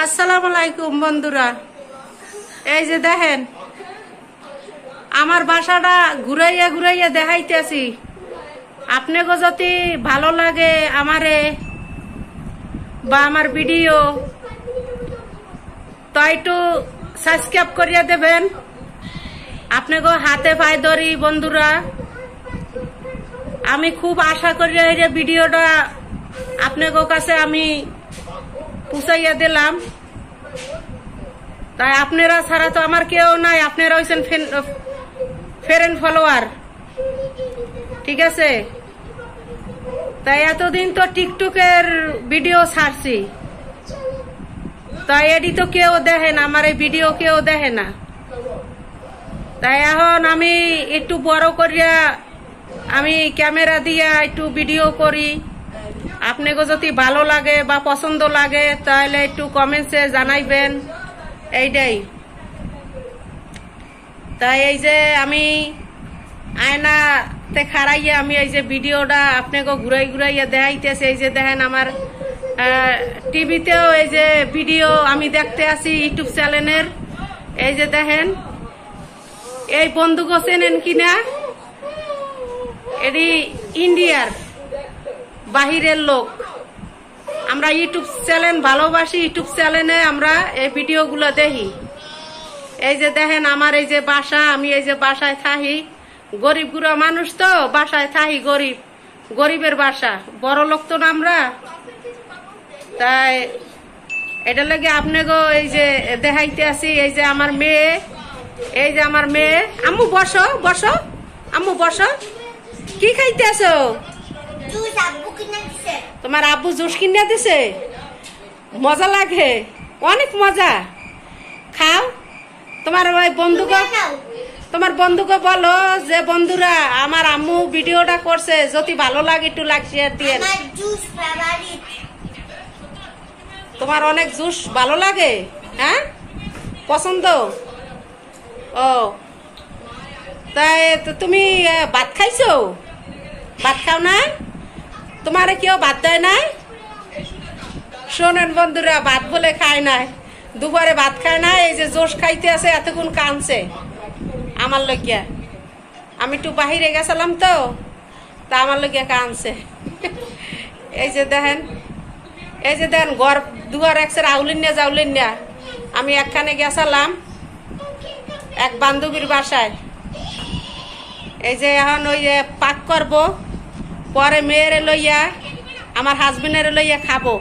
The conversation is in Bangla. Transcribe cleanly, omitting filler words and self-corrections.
আসসালামু আলাইকুম বন্ধুরা, এই যে দেখেন আমার বাসাটা ঘুরাইয়া ঘুরাইয়া দেখাইতেছি। আপনাকে যদি ভালো লাগে আমারে বা আমার ভিডিও তো একটু সাবস্ক্রাইব করিয়া দেবেন। আপনাকে হাতে পায়ে ধরি বন্ধুরা, আমি খুব আশা করি এই যে ভিডিওটা আপনাকে কাছে আমি পুষাইয়া দিলাম। তাই আপনারা ছাড়া তো আমার কেউ নাই, আপনারা হইছেন ফ্রেন্ড ফলোয়ার, ঠিক আছে? তাই এতদিন তো টিকটকের ভিডিও ছাড়ছি, তাই এডি তো কেউ দেখে না, আমার এই ভিডিও কেউ দেখে না। তাই এখন আমি একটু বড় করিয়া আমি ক্যামেরা দিয়া একটু ভিডিও করি। আপনাকে যদি ভালো লাগে বা পছন্দ লাগে তাহলে একটু কমেন্টসে জানাইবেন, এইটাই। তাই এই যে আমি আয়নাতে খাড়াইয়া আমি এই যে ভিডিওটা আপনাকে ঘুরাই ঘুরাইয়া দেখাইতেছি। এই যে দেখেন আমার টিভিতেও এই যে ভিডিও আমি দেখতে আসি ইউটিউব চ্যানেলের। এই যে দেখেন এই বন্ধুকে চেনেন কিনা, এটি ইন্ডিয়ার বাহিরের লোক। আমরা ইউটিউব চ্যানেল ভালোবাসি, ইউটিউব চ্যানেলে আমরা এই ভিডিওগুলো দেখি। এই যে দেখেন আমার এই যে বাসা, আমি এই যে বাসায় থাকি, গরিব গুড়া মানুষ তো বাসায় থাকি, গরিবের বাসা, বড় লোক তো না আমরা। তাই এটা লাগে আপনাকে এই যে দেখাইতে আসি। এই যে আমার মেয়ে, এই যে আমার মেয়ে। আম্মু বসো বসো, আম্মু বসো। কি খাইতে আসো? তোমার আব্বু জুস কিনে দিছে, মজা লাগে, অনেক মজা। খাও। তোমার ওই বন্ধুকে, তোমার বন্ধুকে বলো যে বন্ধুরা আমার আম্মু ভিডিওটা করছে, যদি ভালো লাগে একটু লাইক শেয়ার দিয়ে। তোমার অনেক জুস ভালো লাগে, হ্যাঁ, পছন্দ? ও তাই তুমি ভাত খাইছো? ভাত খাও না? তোমার কেউ ভাত দেয় নাই? শোনেন বন্ধুরা, ভাত বলে খায় নাই, দুপুরে ভাত খায় না। এই যে জোশ খাইতে আছে, এতক্ষণ কানছে আমার লগিয়া। আমি একটু বাহিরে গেছিলাম তো, তা আমার লগিয়া কানছে। এই যে দেখেন, এই যে দেখেন ঘর দুয়ার একসের আউলিনিয়া যাউলিনিয়া। আমি একখানে গেছিলাম এক বান্ধবীর বাসায়। এই যে এখন ওই যে পাক করবো, পরে মেয়েরে লইয়া আমার হাজবেন্ডের লইয়া খাবো।